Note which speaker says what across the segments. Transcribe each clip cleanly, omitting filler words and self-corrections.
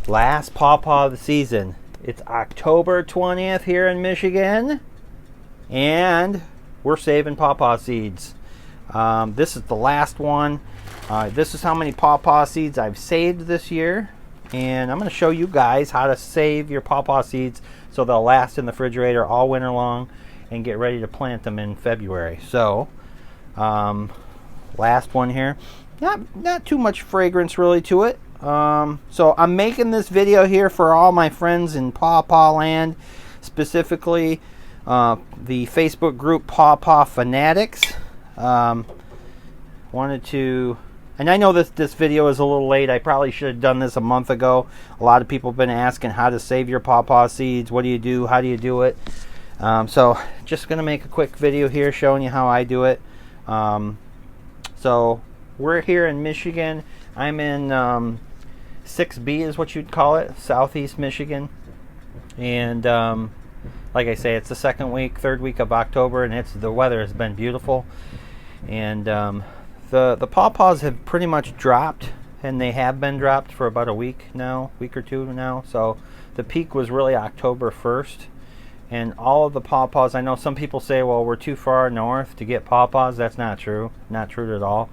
Speaker 1: Last pawpaw of the season. It's October 20th here in Michigan, and we're saving pawpaw seeds. This is the last one. This is how many pawpaw seeds I've saved this year, and I'm going to show you guys how to save your pawpaw seeds so they'll last in the refrigerator all winter long and get ready to plant them in February. So, last one here. Not too much fragrance really to it. So I'm making this video here for all my friends in pawpaw land, specifically the Facebook group Pawpaw Fanatics. Wanted to, and I know this video is a little late. I probably should have done this a month ago. A lot of people have been asking how to save your pawpaw seeds. What do you do? How do you do it? So just gonna make a quick video here showing you how I do it. So we're here in Michigan. I'm in 6B is what you'd call it, southeast Michigan. And like I say, it's the third week of October, and the weather has been beautiful. And the pawpaws have pretty much dropped, and they have been dropped for about a week or two now. So the peak was really October 1st. And all of the pawpaws, I know some people say, well, we're too far north to get pawpaws. That's not true. Not true at all.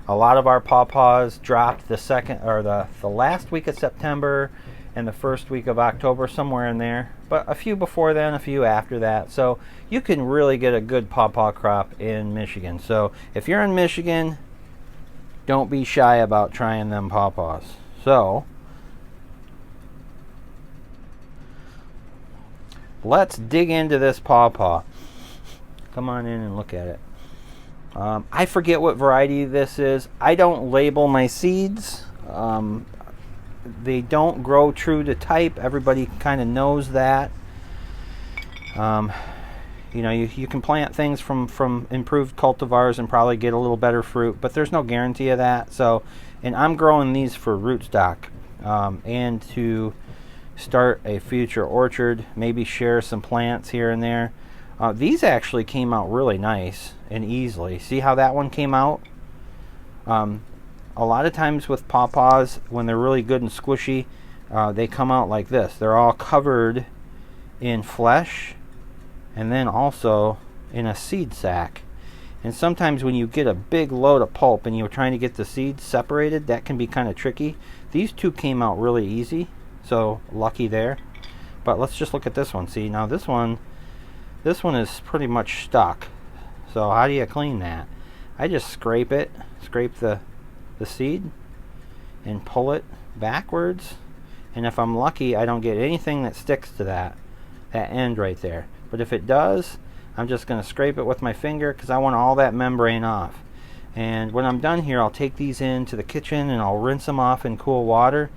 Speaker 1: A lot of our pawpaws dropped the last week of September and the first week of October, somewhere in there. But a few before then, a few after that. So you can really get a good pawpaw crop in Michigan. So if you're in Michigan, don't be shy about trying them pawpaws. So let's dig into this pawpaw. Come on in and look at it. I forget what variety this is. I don't label my seeds. They don't grow true to type. Everybody kind of knows that. You know, you can plant things from improved cultivars and probably get a little better fruit, but there's no guarantee of that. So, and I'm growing these for rootstock and to start a future orchard, maybe share some plants here and there. These actually came out really nice and easily. See how that one came out? A lot of times with pawpaws, when they're really good and squishy, they come out like this. They're all covered in flesh and then also in a seed sac. And sometimes when you get a big load of pulp and you're trying to get the seeds separated, that can be kind of tricky. These two came out really easy. So lucky there. But let's just look at this one. See, now this one is pretty much stuck. So how do you clean that? I just scrape the seed and pull it backwards. And if I'm lucky, I don't get anything that sticks to that end right there. But if it does, I'm just going to scrape it with my finger because I want all that membrane off. And when I'm done here, I'll take these into the kitchen and I'll rinse them off in cool water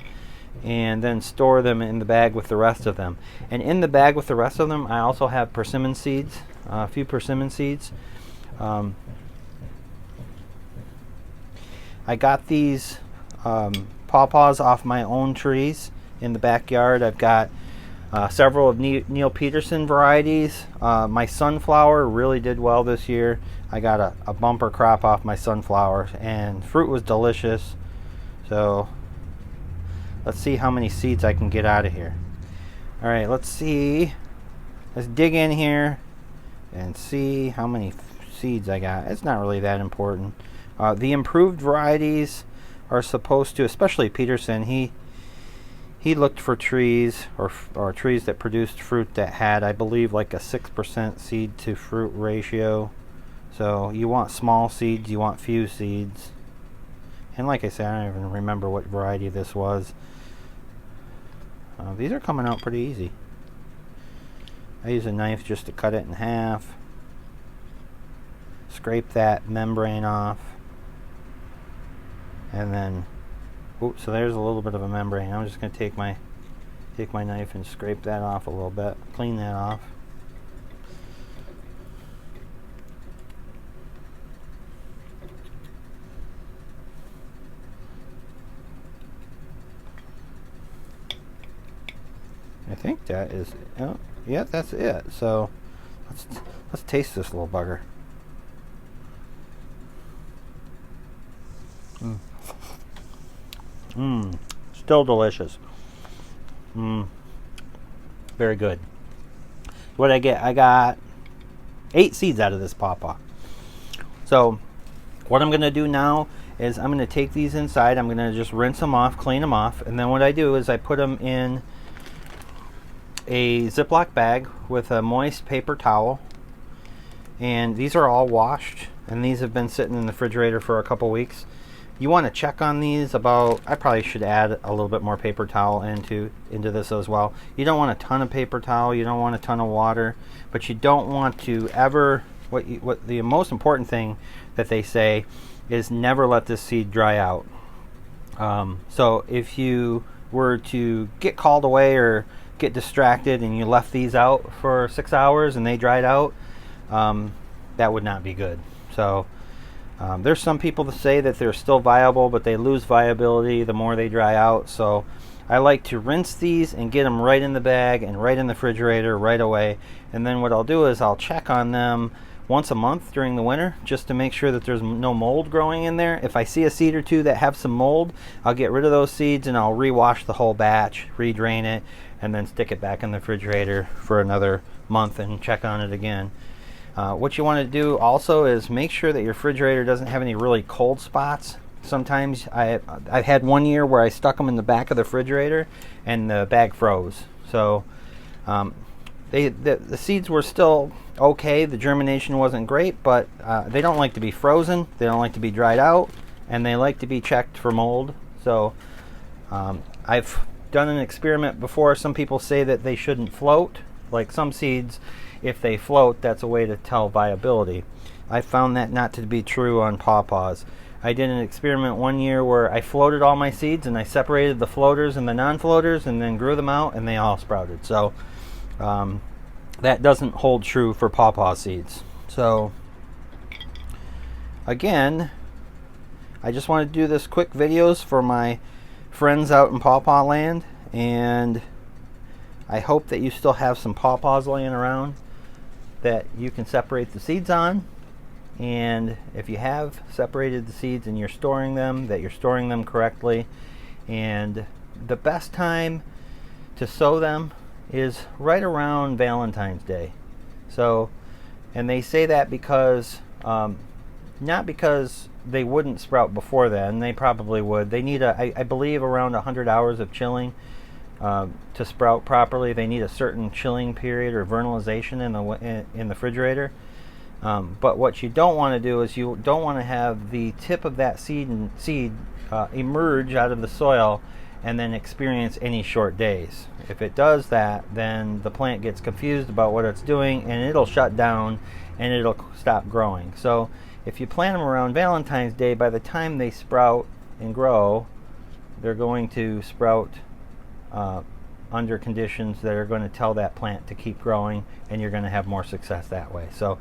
Speaker 1: and then store them in the bag with the rest of them. And in the bag with the rest of them, I also have persimmon seeds, a few persimmon seeds. I got these pawpaws off my own trees in the backyard. I've got several of Neal Peterson varieties. My sunflower really did well this year. I got a bumper crop off my sunflower, and fruit was delicious. So let's see how many seeds I can get out of here. All right, let's see. Let's dig in here and see how many seeds I got. It's not really that important. The improved varieties are supposed to, especially Peterson, he looked for trees or trees that produced fruit that had, I believe, like a 6% seed to fruit ratio. So you want small seeds, you want few seeds. And like I said, I don't even remember what variety this was. These are coming out pretty easy. I use a knife just to cut it in half. Scrape that membrane off. And then, oops, so there's a little bit of a membrane. I'm just going to take my knife and scrape that off a little bit. Clean that off. I think that is, oh, yeah, that's it. So let's taste this little bugger. Still delicious. Very good. What I get? I got 8 seeds out of this pawpaw. So what I'm going to do now is I'm going to take these inside. I'm going to just rinse them off, clean them off, and then what I do is I put them in a Ziploc bag with a moist paper towel. And these are all washed, and these have been sitting in the refrigerator for a couple weeks. You want to check on these about, I probably should add a little bit more paper towel into this as well. You don't want a ton of paper towel, you don't want a ton of water, but you don't want to ever, what the most important thing that they say is never let this seed dry out. So if you were to get called away or get distracted and you left these out for 6 hours and they dried out, that would not be good. So there's some people that say that they're still viable, but they lose viability the more they dry out. So I like to rinse these and get them right in the bag and right in the refrigerator right away. And then what I'll do is I'll check on them once a month during the winter just to make sure that there's no mold growing in there. If I see a seed or two that have some mold, I'll get rid of those seeds and I'll rewash the whole batch, redrain it, and then stick it back in the refrigerator for another month and check on it again. What you want to do also is make sure that your refrigerator doesn't have any really cold spots. Sometimes I've had one year where I stuck them in the back of the refrigerator and the bag froze. So the seeds were still okay. The germination wasn't great, but they don't like to be frozen. They don't like to be dried out, and they like to be checked for mold. So I've done an experiment before. Some people say that they shouldn't float. Like some seeds, if they float, that's a way to tell viability. I found that not to be true on pawpaws. I did an experiment one year where I floated all my seeds and I separated the floaters and the non-floaters and then grew them out and they all sprouted. So that doesn't hold true for pawpaw seeds. So again, I just want to do this quick videos for my friends out in pawpaw land, and I hope that you still have some pawpaws laying around that you can separate the seeds on. And if you have separated the seeds and you're storing them, that you're storing them correctly. And the best time to sow them is right around Valentine's Day. So, and they say that because not because they wouldn't sprout before then. They probably would. They need I believe around 100 hours of chilling to sprout properly. They need a certain chilling period or vernalization in the refrigerator. But what you don't want to do is you don't want to have the tip of that seed emerge out of the soil and then experience any short days. If it does that, then the plant gets confused about what it's doing and it'll shut down and it'll stop growing. So if you plant them around Valentine's Day, by the time they sprout and grow, they're going to sprout under conditions that are going to tell that plant to keep growing, and you're going to have more success that way. So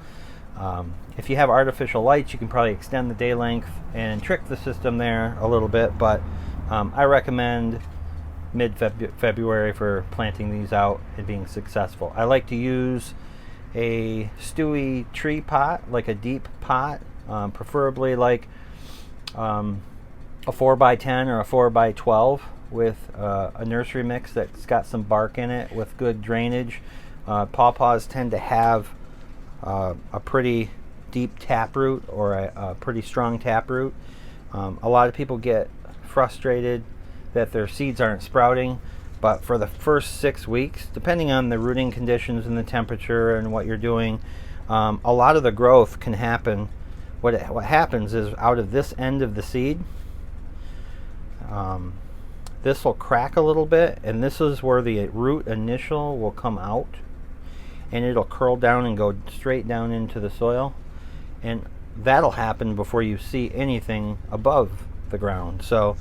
Speaker 1: if you have artificial lights, you can probably extend the day length and trick the system there a little bit, but I recommend mid-February for planting these out and being successful. I like to use a stewy tree pot, like a deep pot, preferably like a 4x10 or a 4x12 with a nursery mix that's got some bark in it with good drainage. Pawpaws tend to have a pretty deep taproot or a pretty strong taproot. A lot of people get frustrated that their seeds aren't sprouting, but for the first 6 weeks, depending on the rooting conditions and the temperature and what you're doing, a lot of the growth can happen. What happens is out of this end of the seed, this will crack a little bit, and this is where the root initial will come out, and it'll curl down and go straight down into the soil, and that'll happen before you see anything above the ground. So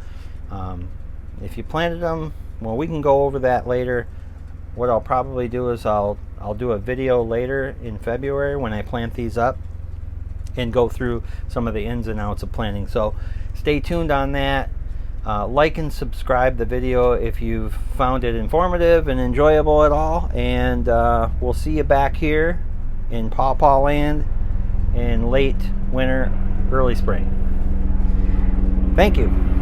Speaker 1: if you planted them, well, we can go over that later. What I'll probably do is I'll do a video later in February when I plant these up and go through some of the ins and outs of planting. So stay tuned on that. Like and subscribe the video if you've found it informative and enjoyable at all, and we'll see you back here in Pawpaw Land in late winter, early spring. Thank you.